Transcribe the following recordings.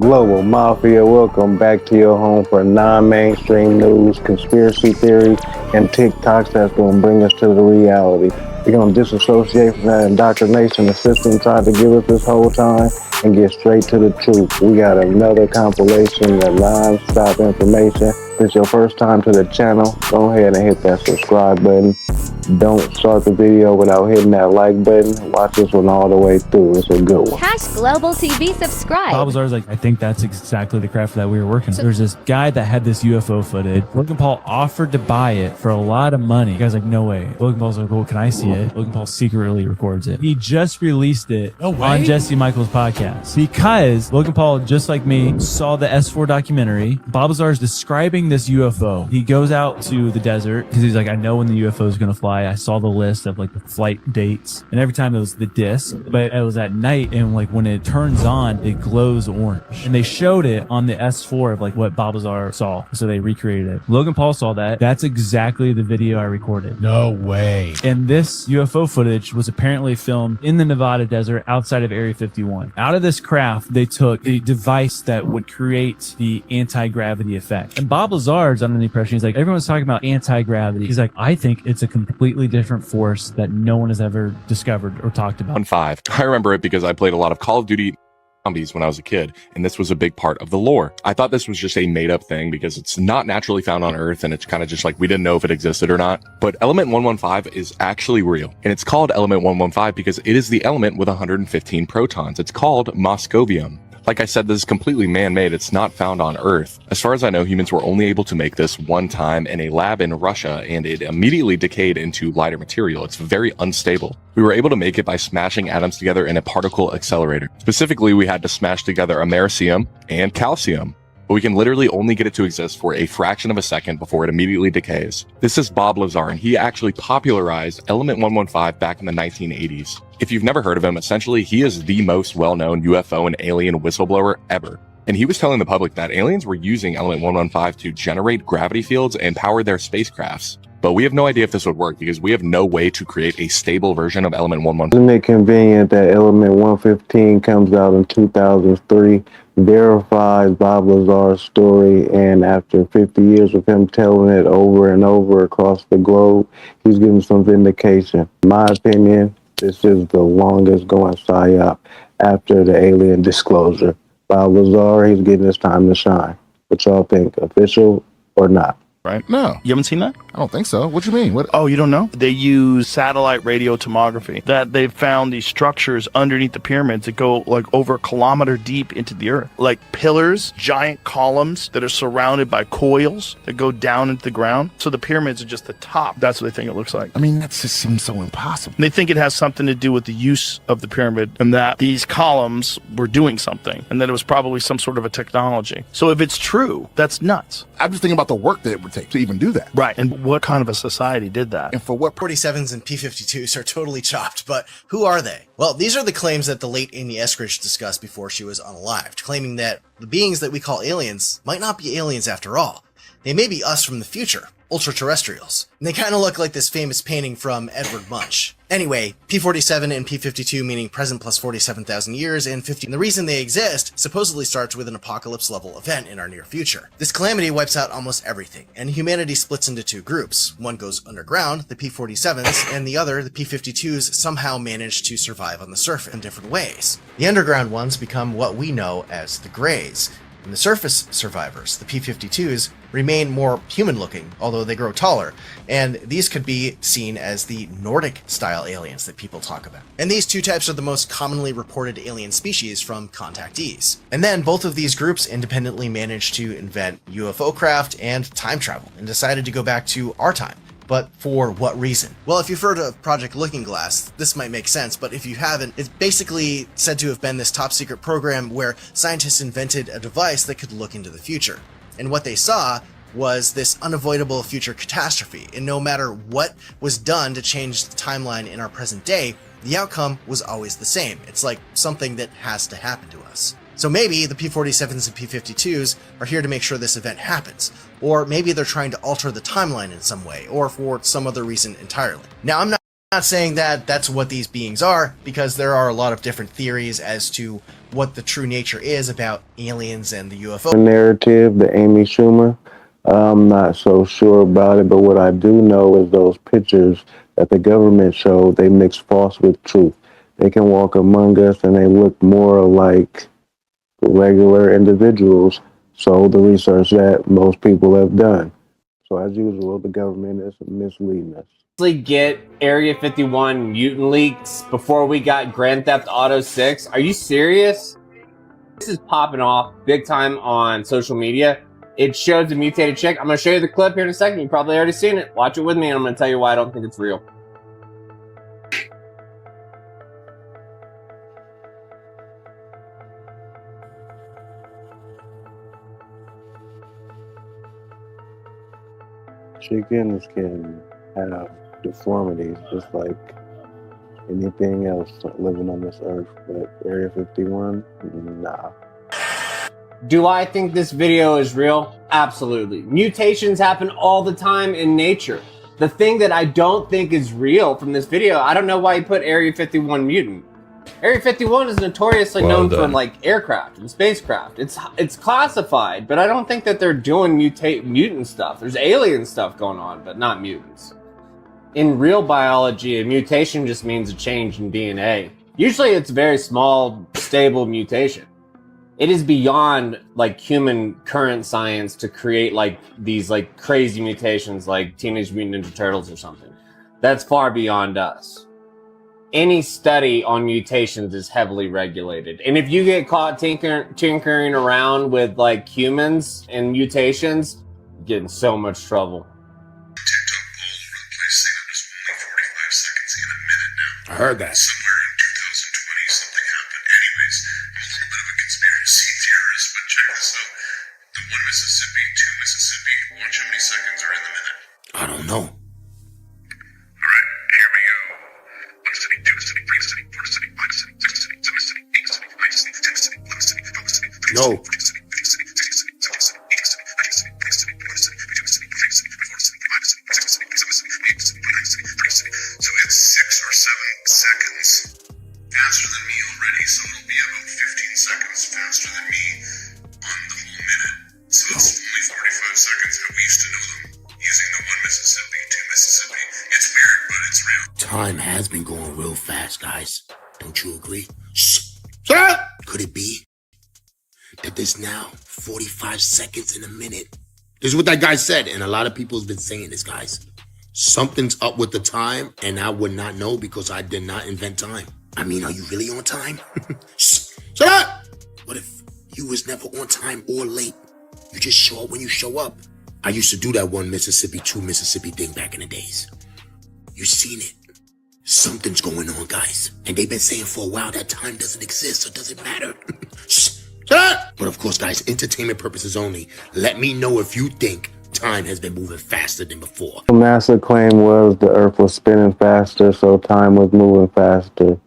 Global Mafia, welcome back to your home for non-mainstream news, conspiracy theories, and TikToks that's going to bring us to the reality. We're going to disassociate from that indoctrination the system tried to give us this whole time and get straight to the truth. We got another compilation of non-stop information. If it's your first time to the channel, go ahead and hit that subscribe button. Don't start the video without hitting that like button. Watch this one all the way through. It's a good one. Hash Global TV subscribe. Bob Lazar's like, I think that's exactly the craft that we were working on. There was this guy that had this UFO footage. Logan Paul offered to buy it for a lot of money. The guy's like, no way. Logan Paul's like, well, can I see it? Logan Paul secretly records it. He just released it on Jesse Michael's podcast because Logan Paul, just like me, saw the S4 documentary. Bob Lazar is describing this UFO. He goes out to the desert because he's like, I know when the UFO is going to fly. I saw the list of like the flight dates, and every time it was the disc, but it was at night, and like when it turns on, it glows orange. And they showed it on the S4 of like what Bob Lazar saw, so they recreated it. Logan Paul saw that. That's exactly the video I recorded. No way. And this UFO footage was apparently filmed in the Nevada desert outside of Area 51. Out of this craft, they took a device that would create the anti-gravity effect. And Bob Lazar's under the impression, he's like, everyone's talking about anti-gravity. He's like, I think it's a completely different force that no one has ever discovered or talked about. 1.5. I remember it because I played a lot of Call of Duty zombies when I was a kid, and this was a big part of the lore. I thought this was just a made-up thing because it's not naturally found on Earth, and it's kind of just like we didn't know if it existed or not. But element 115 is actually real, and it's called element 115 because it is the element with 115 protons. It's called moscovium. Like I said, this is completely man-made. It's not found on Earth. As far as I know, humans were only able to make this one time in a lab in Russia, and it immediately decayed into lighter material. It's very unstable. We were able to make it by smashing atoms together in a particle accelerator. Specifically, we had to smash together americium and calcium. But we can literally only get it to exist for a fraction of a second before it immediately decays. This is Bob Lazar, and he actually popularized element 115 back in the 1980s. If you've never heard of him, essentially he is the most well-known UFO and alien whistleblower ever. And he was telling the public that aliens were using element 115 to generate gravity fields and power their spacecrafts. But we have no idea if this would work because we have no way to create a stable version of element 115. Isn't it convenient that element 115 comes out in 2003, verifies Bob Lazar's story, and after 50 years of him telling it over and over across the globe, he's getting some vindication. In my opinion, this is the longest going psyop after the alien disclosure. Bob Lazar, he's getting his time to shine. What y'all think, official or not? Right? No. You haven't seen that? I don't think so. What you mean? What? Oh, you don't know? They use satellite radio tomography that they've found these structures underneath the pyramids that go like over a kilometer deep into the earth. Like pillars, giant columns that are surrounded by coils that go down into the ground. So the pyramids are just the top. That's what they think it looks like. I mean, that just seems so impossible. And they think it has something to do with the use of the pyramid and that these columns were doing something and that it was probably some sort of a technology. So if it's true, that's nuts. I'm just thinking about the work that it would take to even do that. Right. And what kind of a society did that? And for what? 47s and P-52s are totally chopped, but who are they? Well, these are the claims that the late Amy Eskridge discussed before she was unalived, claiming that the beings that we call aliens might not be aliens after all. They may be us from the future, ultra-terrestrials. And they kind of look like this famous painting from Edward Munch. Anyway, P-47 and P-52 meaning present plus 47,000 years, and 50. And the reason they exist supposedly starts with an apocalypse-level event in our near future. This calamity wipes out almost everything, and humanity splits into two groups. One goes underground, the P-47s, and the other, the P-52s, somehow manage to survive on the surface in different ways. The underground ones become what we know as the Greys. And the surface survivors, the P-52s, remain more human-looking, although they grow taller, and these could be seen as the Nordic-style aliens that people talk about. And these two types are the most commonly reported alien species from contactees. And then both of these groups independently managed to invent UFO craft and time travel, and decided to go back to our time. But for what reason? Well, if you've heard of Project Looking Glass, this might make sense, but if you haven't, it's basically said to have been this top secret program where scientists invented a device that could look into the future. And what they saw was this unavoidable future catastrophe, and no matter what was done to change the timeline in our present day, the outcome was always the same. It's like something that has to happen to us. So maybe the P-47s and P-52s are here to make sure this event happens, or maybe they're trying to alter the timeline in some way, or for some other reason entirely. Now, I'm not Not saying that that's what these beings are, because there are a lot of different theories as to what the true nature is about aliens and the UFO narrative, the Amy Schumer. I'm not so sure about it, but what I do know is those pictures that the government showed, they mix false with truth. They can walk among us and they look more like regular individuals. So the research that most people have done. So as usual, the government is misleading us. Get Area 51 mutant leaks before we got Grand Theft Auto 6. Are you serious? This is popping off big time on social media. It shows a mutated chick. I'm going to show you the clip here in a second. You've probably already seen it. Watch it with me and I'm going to tell you why I don't think it's real. Chickens can have deformities just like anything else living on this earth, but Area 51, nah. Do I think this video is real? Absolutely. Mutations happen all the time in nature. The thing that I don't think is real from this video, I don't know why you put Area 51 mutant. Area 51 is notoriously known for like aircraft and spacecraft. It's classified, but I don't think that they're doing mutant stuff. There's alien stuff going on, but not mutants. In real biology, a mutation just means a change in DNA. Usually it's a very small, stable mutation. It is beyond like human current science to create like these like crazy mutations like Teenage Mutant Ninja Turtles or something. That's far beyond us. Any study on mutations is heavily regulated. And if you get caught tinkering around with like humans and mutations, you get in so much trouble. I heard that. Somewhere in 2020, something happened. Anyways, I'm a little bit of a conspiracy theorist, but check this out. The 1 Mississippi, 2 Mississippi, watch how many seconds are in the minute. I don't know. Alright, here we go. 1 city, 2 city, 3 city, 4 city, 5 city, 6 city, 7 city, 8 city, 9 city, 10 city, 11 city, 12 city, 13 No. city, 14 city, 15 city, 16 city, 17 city, 18 city, 19 city, 20 city, 21 city, 22 city, 23 city, 24 city, 25 city, 26 city, 27 city, 28 city, 29 city, 30 city. So it's 6 or 7 seconds faster than me already, so it'll be about 15 seconds faster than me on the whole minute. So it's only 45 seconds how we used to know them, using the 1 Mississippi, 2 Mississippi. It's weird, but it's real. Time has been going real fast, guys. Don't you agree? Shh. Shut up! Could it be that there's now 45 seconds in a minute? This is what that guy said, and a lot of people have been saying this, guys. Something's up with the time, and I would not know because I did not invent time. I mean, are you really on time? Shh. Shut up! What if you was never on time or late? You just show up when you show up. I used to do that 1 Mississippi, 2 Mississippi thing back in the days. You seen it. Something's going on, guys. And they've been saying for a while that time doesn't exist, so it doesn't matter. Shh. Shut up! But of course, guys, entertainment purposes only. Let me know if you think time has been moving faster than before. NASA claim was the Earth was spinning faster, so time was moving faster.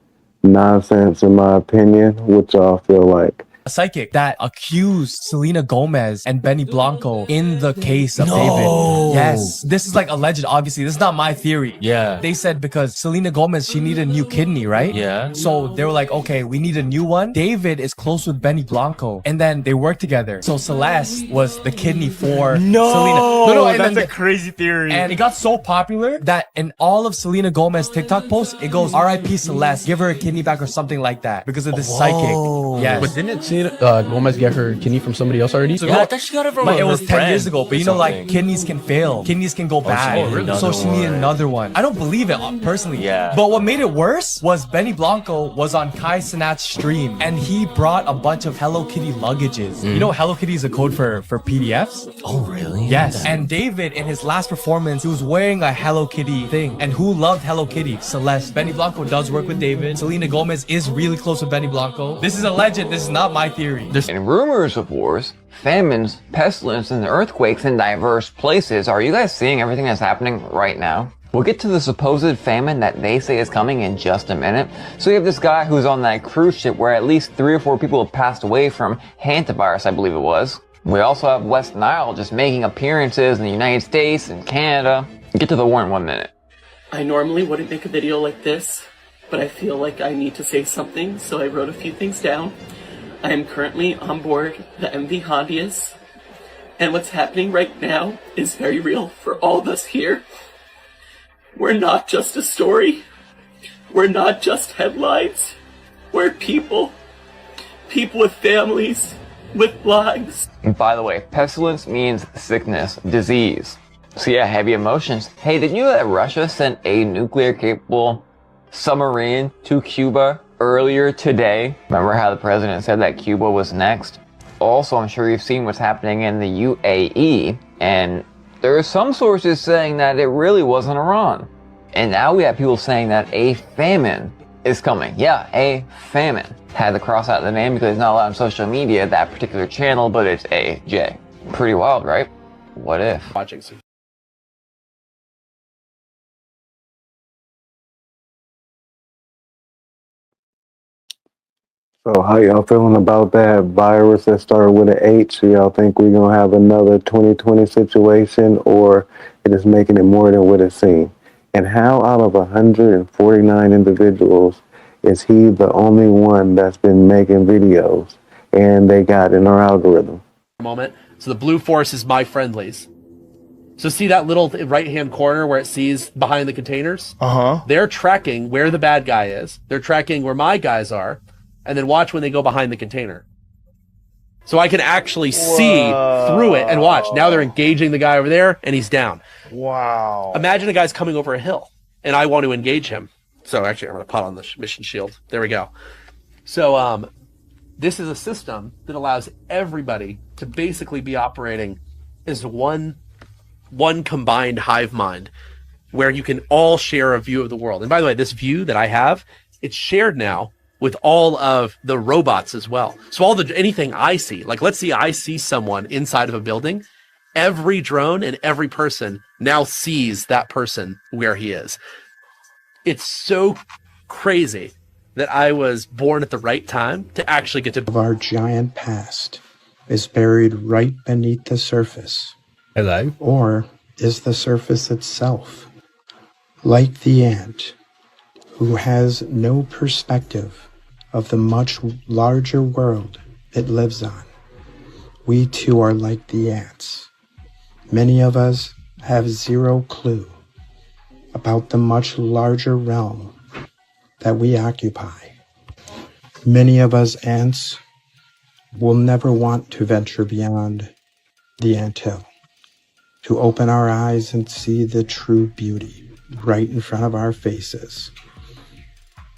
Nonsense, in my opinion. What y'all feel like? A psychic that accused Selena Gomez and Benny Blanco in the case of David. Yes. This is like alleged, obviously. This is not my theory. Yeah. They said because Selena Gomez, she needed a new kidney, right? Yeah. So they were like, okay, we need a new one. David is close with Benny Blanco. And then they worked together. So Celeste was the kidney for Selena. No, and that's then a crazy theory. And it got so popular that in all of Selena Gomez TikTok posts, it goes, R.I.P. Celeste, give her a kidney back or something like that because of this psychic. Yes. But didn't it Gomez get her kidney from somebody else already? Yeah, I thought she got it from But it was her 10 years friend ago. But you know, like, kidneys can fail. Kidneys can go bad. really? So she needed another one. I don't believe it, personally. Yeah. But what made it worse was Benny Blanco was on Kai Cenat's stream. And he brought a bunch of Hello Kitty luggages. You know Hello Kitty is a code for PDFs? Oh, really? Yes. And David, in his last performance, he was wearing a Hello Kitty thing. And who loved Hello Kitty? Celeste. Benny Blanco does work with David. Selena Gomez is really close with Benny Blanco. This is a legend. This is not my theory. And rumors of wars, famines, pestilence, and earthquakes in diverse places. Are you guys seeing everything that's happening right now? We'll get to the supposed famine that they say is coming in just a minute. So you have this guy who's on that cruise ship where at least 3 or 4 people have passed away from hantavirus, I believe it was. We also have West Nile just making appearances in the United States and Canada. Get to the war in 1 minute. I normally wouldn't make a video like this, but I feel like I need to say something, so I wrote a few things down. I am currently on board the MV Hondius, and what's happening right now is very real for all of us here. We're not just a story. We're not just headlines. We're people. People with families, with lives. And by the way, pestilence means sickness, disease. So yeah, heavy emotions. Hey, did you know that Russia sent a nuclear-capable submarine to Cuba earlier today? Remember how the president said that Cuba was next? Also, I'm sure you've seen what's happening in the UAE, and there are some sources saying that it really wasn't Iran. And now we have people saying that a famine is coming. Yeah, a famine. Had to cross out the name because it's not allowed on social media, that particular channel, but it's AJ. Pretty wild, right? What if? Watching some. So how y'all feeling about that virus that started with an H? Do y'all think we're going to have another 2020 situation, or it is making it more than what it seems? And how out of 149 individuals is he the only one that's been making videos and they got in our algorithm? Moment. So the blue force is my friendlies. So see that little right-hand corner where it sees behind the containers? Uh-huh. They're tracking where the bad guy is. They're tracking where my guys are. And then watch when they go behind the container. So I can actually see through it and watch. Now they're engaging the guy over there and he's down. Wow. Imagine a guy's coming over a hill and I want to engage him. So actually I'm going to put on the mission shield. There we go. So this is a system that allows everybody to basically be operating as one combined hive mind where you can all share a view of the world. And by the way, this view that I have, it's shared now with all of the robots as well. So anything I see, like let's see I see someone inside of a building, every drone and every person now sees that person where he is. It's so crazy that I was born at the right time to actually get to... Our giant past is buried right beneath the surface. Hello? Or is the surface itself, like the ant, who has no perspective of the much larger world it lives on. We too are like the ants. Many of us have zero clue about the much larger realm that we occupy. Many of us ants will never want to venture beyond the anthill, to open our eyes and see the true beauty right in front of our faces.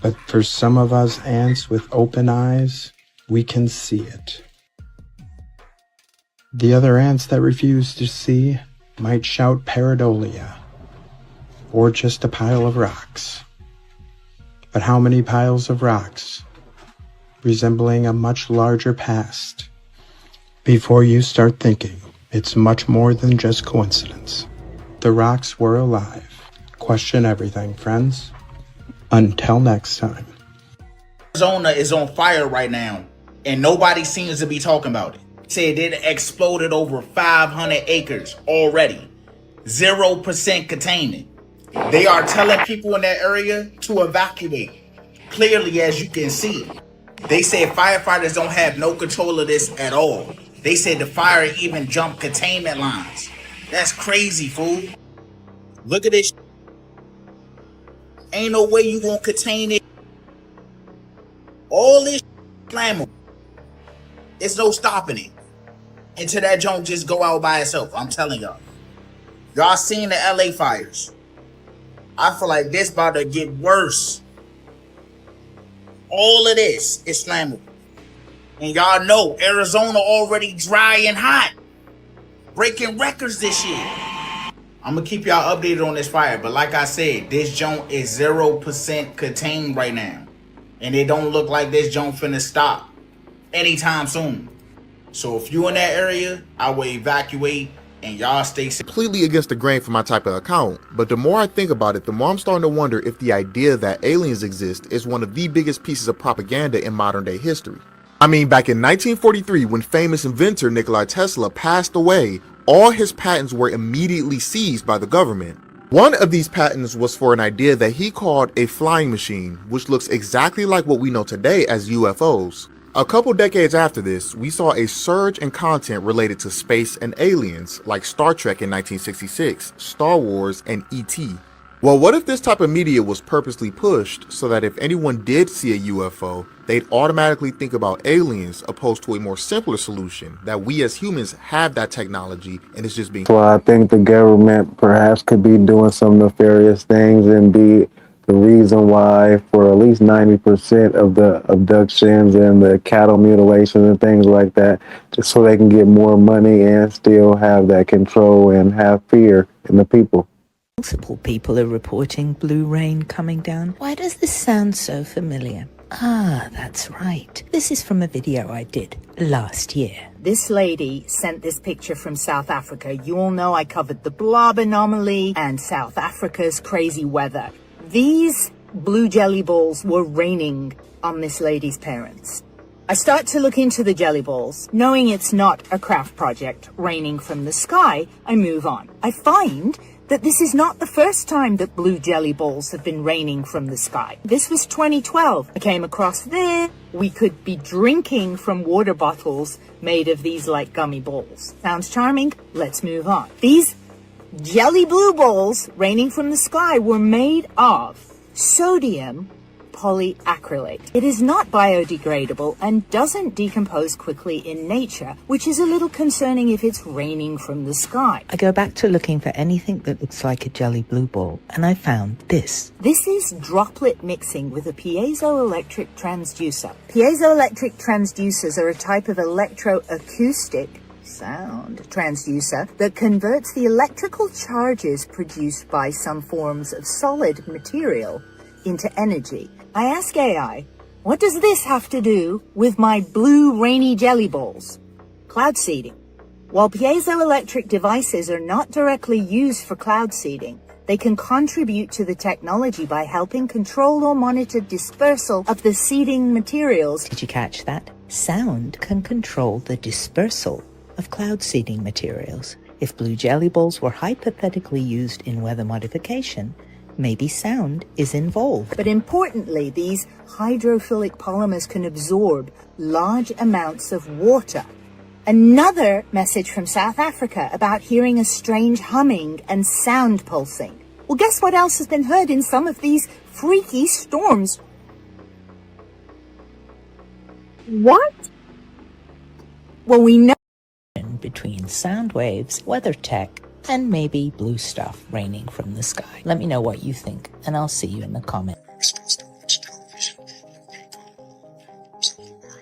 But for some of us ants with open eyes, we can see it. The other ants that refuse to see might shout pareidolia, or just a pile of rocks. But how many piles of rocks, resembling a much larger past, before you start thinking it's much more than just coincidence? The rocks were alive. Question everything, friends. Until next time. Arizona is on fire right now, and nobody seems to be talking about it. Said it exploded over 500 acres already. 0% containment. They are telling people in that area to evacuate. Clearly, as you can see, they said firefighters don't have no control of this at all. They said the fire even jumped containment lines. That's crazy, fool. Look at this. Ain't no way you gonna contain it. All this flammable. It's no stopping it. Until that junk just go out by itself. I'm telling y'all. Y'all seen the LA fires. I feel like this about to get worse. All of this is flammable. And y'all know Arizona already dry and hot. Breaking records this year. I'm gonna keep y'all updated on this fire, but like I said, this joint is 0% contained right now. And it don't look like this joint finna stop anytime soon. So if you in that area, I will evacuate and y'all stay safe. Completely against the grain for my type of account, but the more I think about it, the more I'm starting to wonder if the idea that aliens exist is one of the biggest pieces of propaganda in modern day history. I mean, back in 1943, when famous inventor Nikola Tesla passed away, all his patents were immediately seized by the government. One of these patents was for an idea that he called a flying machine, which looks exactly like what we know today as UFOs. A couple decades after this, we saw a surge in content related to space and aliens, like Star Trek in 1966, Star Wars, and E.T. Well, what if this type of media was purposely pushed so that if anyone did see a UFO, they'd automatically think about aliens opposed to a more simpler solution, that we as humans have that technology and it's just being... So I think the government perhaps could be doing some nefarious things and be the reason why for at least 90% of the abductions and the cattle mutilations and things like that, just so they can get more money and still have that control and have fear in the people. Multiple people are reporting blue rain coming down. Why does this sound so familiar? Ah, that's right. This is from a video I did last year. This lady sent this picture from South Africa. You all know I covered the blob anomaly and South Africa's crazy weather. These blue jelly balls were raining on this lady's parents. I start to look into the jelly balls. Knowing it's not a craft project raining from the sky, I move on. I find that this is not the first time that blue jelly balls have been raining from the sky. This was 2012. I came across this. We could be drinking from water bottles made of these like gummy balls. Sounds charming? Let's move on. These jelly blue balls raining from the sky were made of sodium polyacrylate. It is not biodegradable and doesn't decompose quickly in nature, which is a little concerning if it's raining from the sky. I go back to looking for anything that looks like a jelly blue ball, and I found this. This is droplet mixing with a piezoelectric transducer. Piezoelectric transducers are a type of electroacoustic sound transducer that converts the electrical charges produced by some forms of solid material into energy. I ask AI, what does this have to do with my blue rainy jelly balls? Cloud seeding. While piezoelectric devices are not directly used for cloud seeding, they can contribute to the technology by helping control or monitor dispersal of the seeding materials. Did you catch that? Sound can control the dispersal of cloud seeding materials. If blue jelly balls were hypothetically used in weather modification, maybe sound is involved. But importantly, these hydrophilic polymers can absorb large amounts of water. Another message from South Africa about hearing a strange humming and sound pulsing. Well, guess what else has been heard in some of these freaky storms? What? Well, we know between sound waves, weather tech, and maybe blue stuff raining from the sky. Let me know what you think, and I'll see you in the comments. We're supposed to watch television. Some world.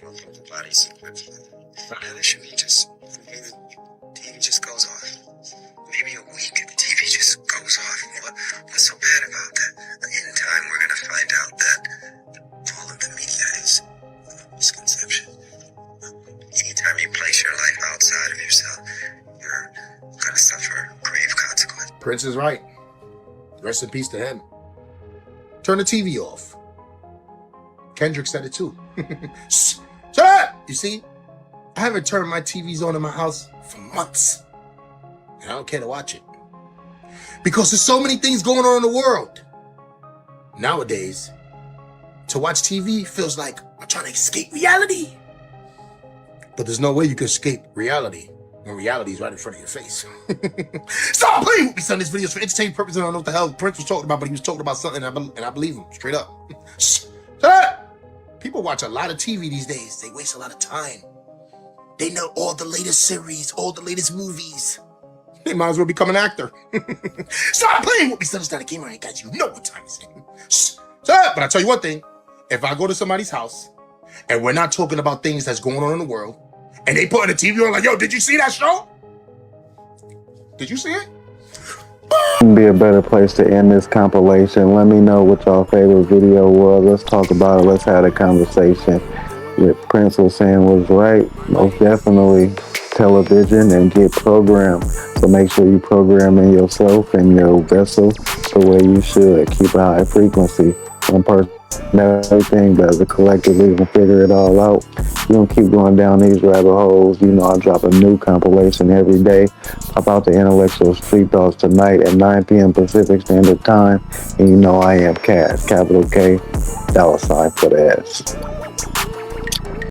You don't think the body's there should be just maybe TV just goes off. Maybe a week the TV just goes off. What's so bad about that? In time we're gonna find out that all of the media is a misconception. Anytime you place your life outside of yourself, you're gonna suffer grave consequences. Prince is right. Rest in peace to him. Turn the TV off. Kendrick said it too. Shut up! You see, I haven't turned my TVs on in my house for months. And I don't care to watch it. Because there's so many things going on in the world. Nowadays, to watch TV feels like I'm trying to escape reality. But there's no way you can escape reality when reality is right in front of your face. Stop playing with me, son. This video is for entertainment purposes. I don't know what the hell Prince was talking about, but he was talking about something, and I believe him, straight up. Shut up! People watch a lot of TV these days. They waste a lot of time. They know all the latest series, all the latest movies. They might as well become an actor. Stop playing with me, son. It's not a game. I ain't got you. Know what time it's in. Shut up! But I tell you one thing. If I go to somebody's house, and we're not talking about things that's going on in the world, and they put on the TV on like, yo, did you see that show? Did you see it? Be a better place to end this compilation. Let me know what y'all favorite video was. Let's talk about it. Let's have a conversation. What Prince was saying was right. Most definitely television and get programmed. So make sure you programming yourself and your vessel the way you should. Keep a high frequency. One person and everything, but as a collective, we can figure it all out. We're gonna keep going down these rabbit holes. You know, I drop a new compilation every day about the intellectual street thoughts tonight at 9 p.m. Pacific Standard Time. And you know I am Cass, capital K, $ for the S.